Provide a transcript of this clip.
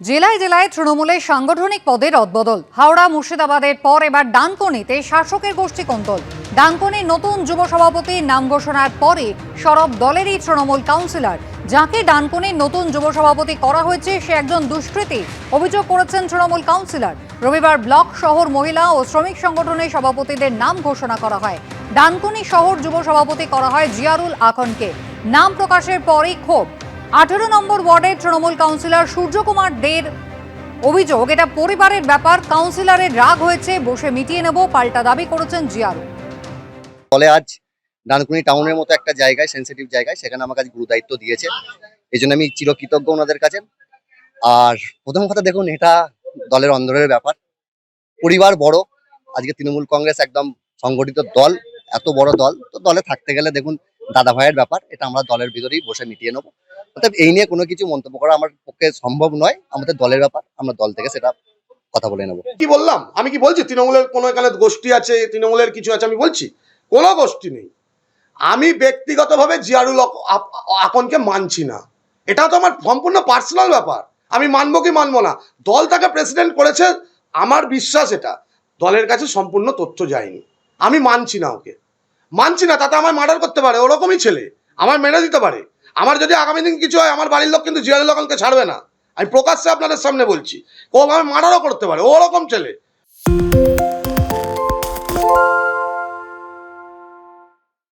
জেলায় জেলায় তৃণমূলের সাংগঠনিক পদে রদবদল। হাওড়া মুর্শিদাবাদের পর এবার ডানকুনিতে শাসকের গোষ্ঠী কোন্দল। ডানকুনির নতুন যুব সভাপতির নাম ঘোষণার পরে সরব দলেরই তৃণমূল কাউন্সিলর। যাকে ডানকুনির নতুন যুব সভাপতি করা হয়েছে সে একজন দুষ্কৃতী, অভিযোগ করেছেন তৃণমূল কাউন্সিলর। রবিবার ব্লক শহর মহিলা ও শ্রমিক সংগঠনের সভাপতিদের নাম ঘোষণা করা হয়। ডানকুনি শহর যুব সভাপতি করা হয় জিয়ারুল আকনকে। নাম প্রকাশের পরই ক্ষোভ। 18 নম্বর ওয়ার্ডের তৃণমূল কাউন্সিলর সূর্যকুমার দের অভিযোগ, এটা পরিবারের ব্যাপার। কাউন্সিলরের রাগ হয়েছে, বসে মিটিয়ে নেব, পাল্টা দাবি করেছেন জিয়ারুল। ফলে আজ ডানকুনি টাউনের মতো একটা জায়গায়, সেন্সিটিভ জায়গায়, সেখানে আমার কাছে গুরু দায়িত্ব দিয়েছে। এই জন্য আমি চিরকৃতজ্ঞ ওনাদের কাছে। আর প্রথম কথা দেখুন, এটা দলের অন্দরের ব্যাপার। পরিবার বড়, আজকে তৃণমূল কংগ্রেস একদম সংগঠিত দল, এত বড় দল, তো দলে থাকতে গেলে দেখুন দাদা ভাইয়ের ব্যাপার, এটা আমরা দলের ভিতরেই বসে মিটিয়ে নেবো। অর্থাৎ এই নিয়ে কোনো কিছু মন্তব্য করা আমার পক্ষে সম্ভব নয়। আমাদের দলের ব্যাপার, আমরা দল থেকে সেটা কথা বলে নেবো। কি বললাম? আমি কি বলছি তৃণমূলের কোনো এখানে গোষ্ঠী আছে, তৃণমূলের কিছু আছে? আমি বলছি কোনো গোষ্ঠী নেই। আমি ব্যক্তিগতভাবে জিয়ারুল আকনকে মানছি না। এটা তো আমার সম্পূর্ণ পার্সোনাল ব্যাপার। আমি মানবো কি মানবো না, দল তাকে প্রেসিডেন্ট করেছে, আমার বিশ্বাস এটা দলের কাছে সম্পূর্ণ তথ্য যায়নি। আমি মানছি না, ওকে মানছি না। তাতে আমার মার্ডার করতে পারে, ওরকমই ছেলে, আমার মেরে দিতে পারে। আমার যদি আগামী দিন কিছু হয়, আমার বাড়ির লোক কিন্তু জিয়ারুল আকনকে ছাড়বে না। আমি প্রকাশ্যে আপনাদের সামনে বলছি, ও আমার মার্ডারও করতে পারে, ওরকম ছেলে।